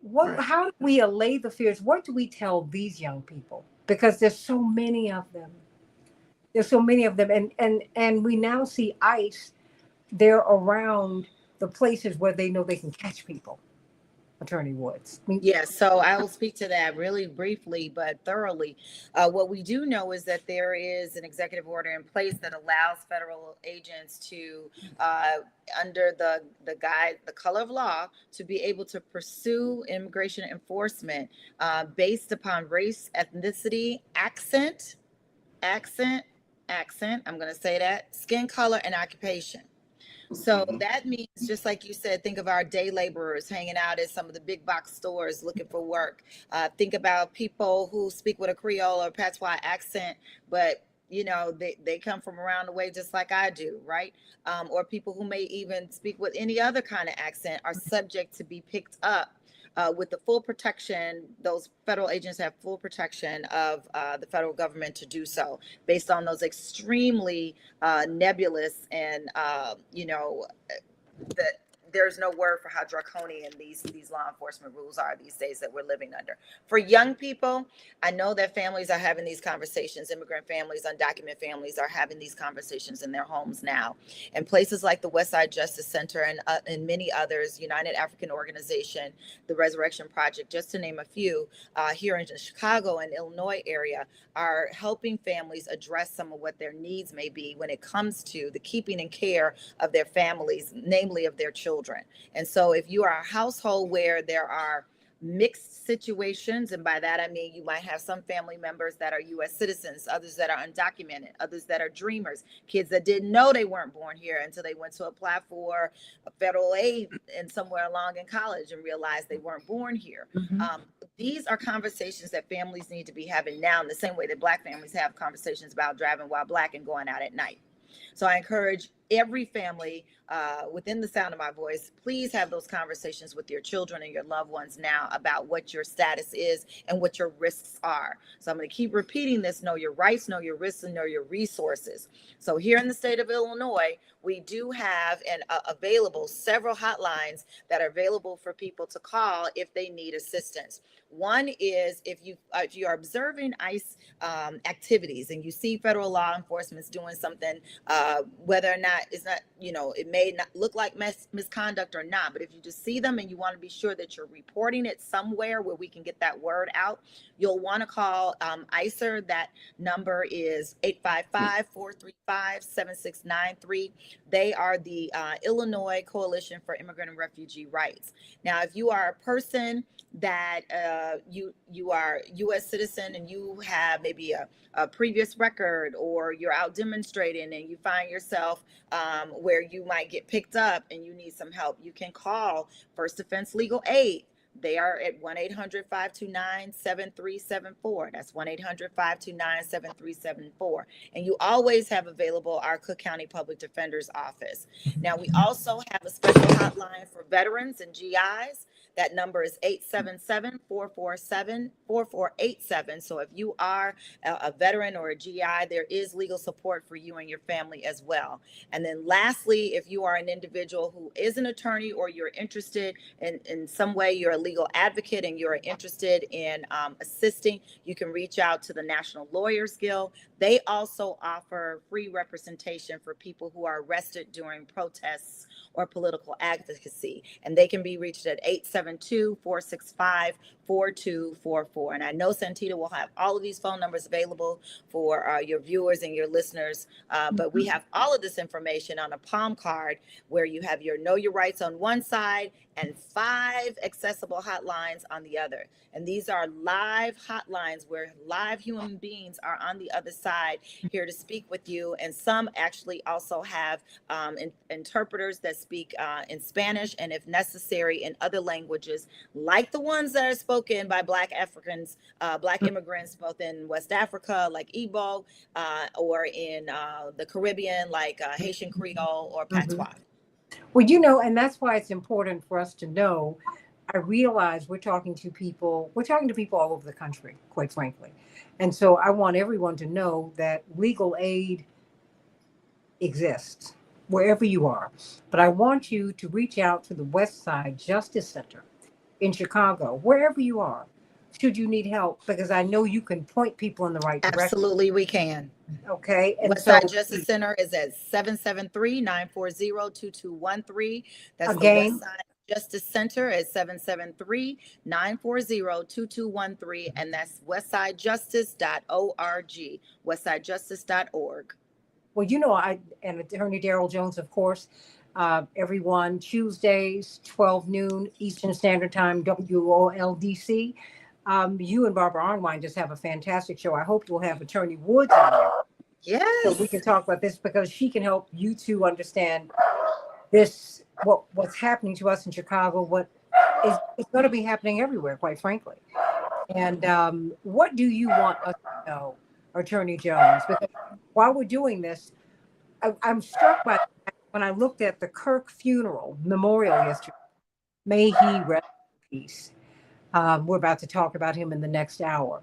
Right. How do we allay the fears? What do we tell these young people? Because there's so many of them. And we now see ICE. They're around the places where they know they can catch people. Attorney Woods. Yes, so I will speak to that really briefly but thoroughly. What we do know is that there is an executive order in place that allows federal agents to, under the color of law, to be able to pursue immigration enforcement based upon race, ethnicity, accent. I'm going to say that, skin color, and occupation. So that means, just like you said, think of our day laborers hanging out at some of the big box stores looking for work. Think about people who speak with a Creole or Patois accent, but they come from around the way just like I do, right? Or people who may even speak with any other kind of accent are subject to be picked up with the full protection. Those federal agents have full protection of the federal government to do so, based on those extremely nebulous and that there's no word for how draconian these law enforcement rules are these days that we're living under. For young people, I know that families are having these conversations. Immigrant families, undocumented families are having these conversations in their homes now. And places like the Westside Justice Center and many others, United African Organization, the Resurrection Project, just to name a few, here in the Chicago and Illinois area, are helping families address some of what their needs may be when it comes to the keeping and care of their families, namely of their children. And so if you are a household where there are mixed situations, and by that I mean you might have some family members that are U.S. citizens, others that are undocumented, others that are dreamers, kids that didn't know they weren't born here until they went to apply for a federal aid and somewhere along in college and realized they weren't born here. These are conversations that families need to be having now, in the same way that Black families have conversations about driving while Black and going out at night. So I encourage every family within the sound of my voice, please have those conversations with your children and your loved ones now about what your status is and what your risks are. So I'm going to keep repeating this: know your rights, know your risks, and know your resources. So here in the state of Illinois, we do have available several hotlines that are available for people to call if they need assistance. One is if you are observing ICE activities and you see federal law enforcement doing something, whether or not it's not, it may not look like misconduct or not, but if you just see them and you want to be sure that you're reporting it somewhere where we can get that word out, you'll want to call ICER. That number is 855-435-7693. They are the Illinois Coalition for Immigrant and Refugee Rights. Now, if you are a person that you are U.S. citizen and you have maybe a previous record, or you're out demonstrating and you find yourself where you might get picked up and you need some help, you can call First Defense Legal Aid. They are at 1-800-529-7374. That's 1-800-529-7374. And you always have available our Cook County Public Defender's Office. Now, we also have a special hotline for veterans and GIs. That number is 877-447-4487. So if you are a veteran or a GI, there is legal support for you and your family as well. And then lastly, if you are an individual who is an attorney, or you're interested in some way, you're a legal advocate and you're interested in assisting, you can reach out to the National Lawyers Guild. They also offer free representation for people who are arrested during protests or political advocacy, and they can be reached at 872-465-4244. And I know Santita will have all of these phone numbers available for your viewers and your listeners, but we have all of this information on a palm card where you have your Know Your Rights on one side and 5 accessible hotlines on the other. And these are live hotlines where live human beings are on the other side here to speak with you. And some actually also have interpreters that speak in Spanish, and if necessary in other languages, like the ones that are spoken by Black Africans, Black immigrants, both in West Africa, like Igbo, or in the Caribbean, like Haitian Creole or Patois. Well, and that's why it's important for us to know. I realize we're talking to people all over the country, quite frankly. And so I want everyone to know that legal aid exists wherever you are. But I want you to reach out to the West Side Justice Center in Chicago, wherever you are, should you need help, because I know you can point people in the right direction. Absolutely, we can. Okay. And Westside Justice Center is at 773-940-2213. That's again, the Westside Justice Center at 773-940-2213. And that's westsidejustice.org, westsidejustice.org. Well, and Attorney Darrell Jones, of course, everyone, Tuesdays, 12 noon Eastern Standard Time, WOLDC. You and Barbara Arnwine just have a fantastic show. I hope you'll have Attorney Woods on there. Yes. So we can talk about this, because she can help you to understand this, what's happening to us in Chicago, what is going to be happening everywhere, quite frankly. And what do you want us to know, Attorney Jones? Because while we're doing this, I'm struck by when I looked at the Kirk funeral memorial yesterday. May he rest in peace. We're about to talk about him in the next hour.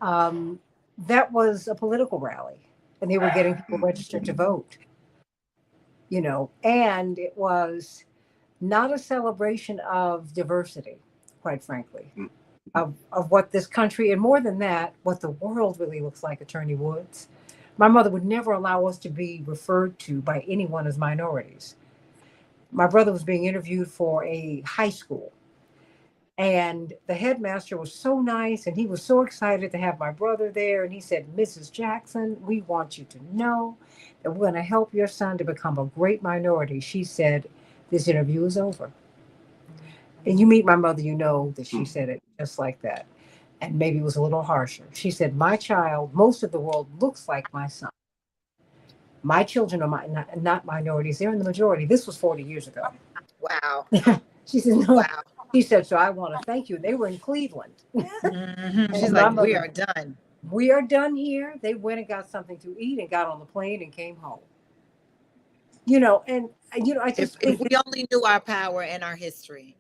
That was a political rally, and they were getting people registered to vote. And it was not a celebration of diversity, quite frankly, of what this country, and more than that, what the world really looks like, Attorney Woods. My mother would never allow us to be referred to by anyone as minorities. My brother was being interviewed for a high school, and the headmaster was so nice, and he was so excited to have my brother there. And he said, "Mrs. Jackson, we want you to know that we're going to help your son to become a great minority." She said, "This interview is over." And you meet my mother, you know that she said it just like that. And maybe it was a little harsher. She said, "My child, most of the world looks like my son. My children are not minorities. They're in the majority." This was 40 years ago. Wow. She said, "No." Wow. She said, "So I want to thank you." They were in Cleveland. Mm-hmm. She's like, "We are done. We are done here." They went and got something to eat and got on the plane and came home. And I If just think we only knew our power and our history.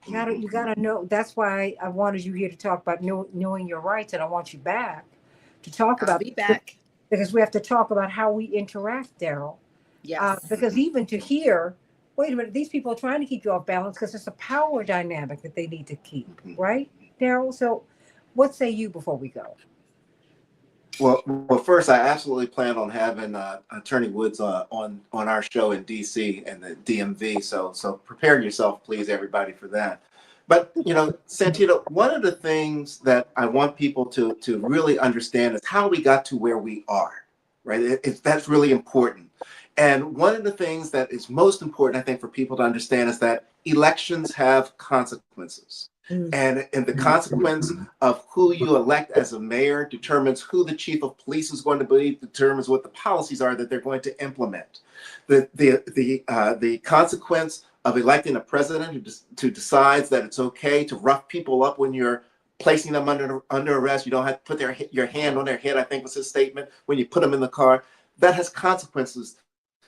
you gotta know. That's why I wanted you here to talk about knowing your rights, and I want you back to talk I'll about, be back. because we have to talk about how we interact, Daryl. Yes. Because even to hear, wait a minute, these people are trying to keep you off balance because it's a power dynamic that they need to keep, right, Daryl? So, what say you before we go? Well, first, I absolutely plan on having Attorney Woods on our show in DC and the DMV. So prepare yourself, please, everybody, for that. But Santita, one of the things that I want people to really understand is how we got to where we are, right? That's really important. And one of the things that is most important, I think, for people to understand is that elections have consequences. And the consequence of who you elect as a mayor determines who the chief of police is going to be, determines what the policies are that they're going to implement. The consequence of electing a president who decides that it's okay to rough people up when you're placing them under arrest. You don't have to put your hand on their head, I think was his statement, when you put them in the car. That has consequences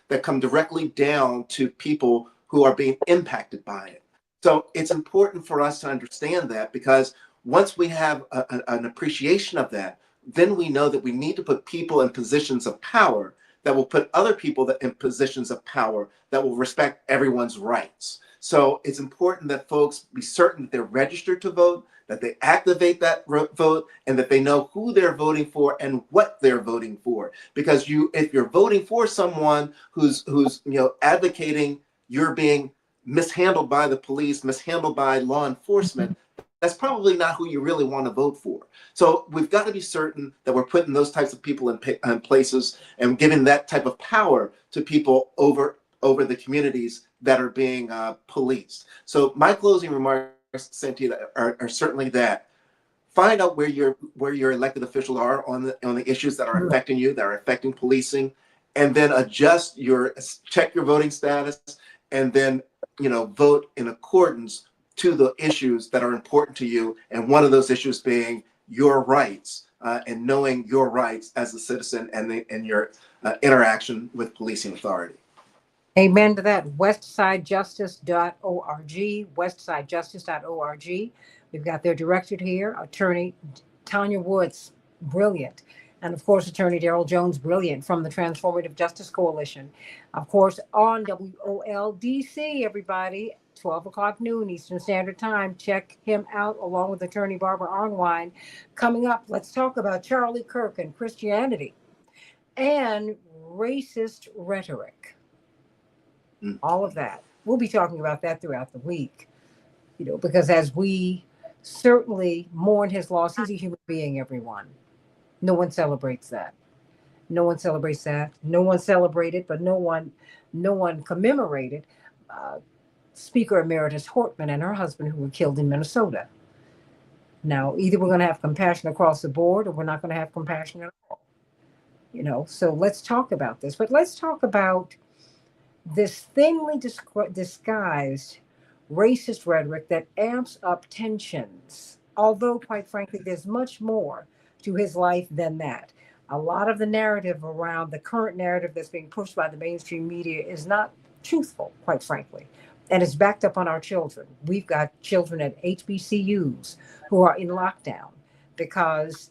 that come directly down to people who are being impacted by it. So it's important for us to understand that, because once we have an appreciation of that, then we know that we need to put people in positions of power that will put other people in positions of power that will respect everyone's rights. So it's important that folks be certain that they're registered to vote, that they activate that vote, and that they know who they're voting for and what they're voting for. Because if you're voting for someone who's advocating you're being mishandled by the police, mishandled by law enforcement, that's probably not who you really want to vote for. So we've got to be certain that we're putting those types of people in places and giving that type of power to people over the communities that are being policed. So my closing remarks, Santita, are certainly that. Find out where your elected officials are on the issues that are affecting you, that are affecting policing, and then check your voting status, and then vote in accordance to the issues that are important to you. And one of those issues being your rights, and knowing your rights as a citizen, and your interaction with policing authority. Amen to that. Westsidejustice.org, westsidejustice.org. We've got their director here, Attorney Tanya Woods, brilliant. And of course, Attorney Daryl Jones, brilliant, from the Transformative Justice Coalition. Of course, on WOLDC, everybody, 12 o'clock noon Eastern Standard Time. Check him out along with Attorney Barbara Arnwine. Coming up, let's talk about Charlie Kirk and Christianity and racist rhetoric. All of that. We'll be talking about that throughout the week, because as we certainly mourn his loss, he's a human being, everyone. No one celebrates that. No one celebrates that. No one celebrated, but no one commemorated Speaker Emeritus Hortman and her husband, who were killed in Minnesota. Now, either we're going to have compassion across the board, or we're not going to have compassion at all. So let's talk about this. But let's talk about this thinly disguised racist rhetoric that amps up tensions. Although, quite frankly, there's much more to his life than that. A lot of the narrative around the current narrative that's being pushed by the mainstream media is not truthful, quite frankly. And it's backed up on our children. We've got children at HBCUs who are in lockdown because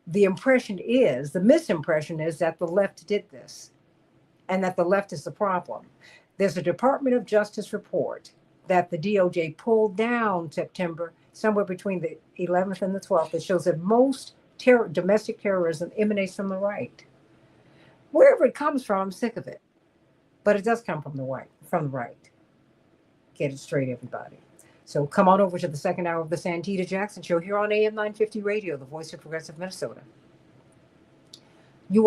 the misimpression is that the left did this, and that the left is the problem. There's a Department of Justice report that the DOJ pulled down September, somewhere between the 11th and the 12th, that shows that most domestic terrorism emanates from the right. Wherever it comes from, I'm sick of it. But it does come from the right. Get it straight, everybody. So come on over to the second hour of the Santita Jackson Show here on AM 950 Radio, the voice of progressive Minnesota. You all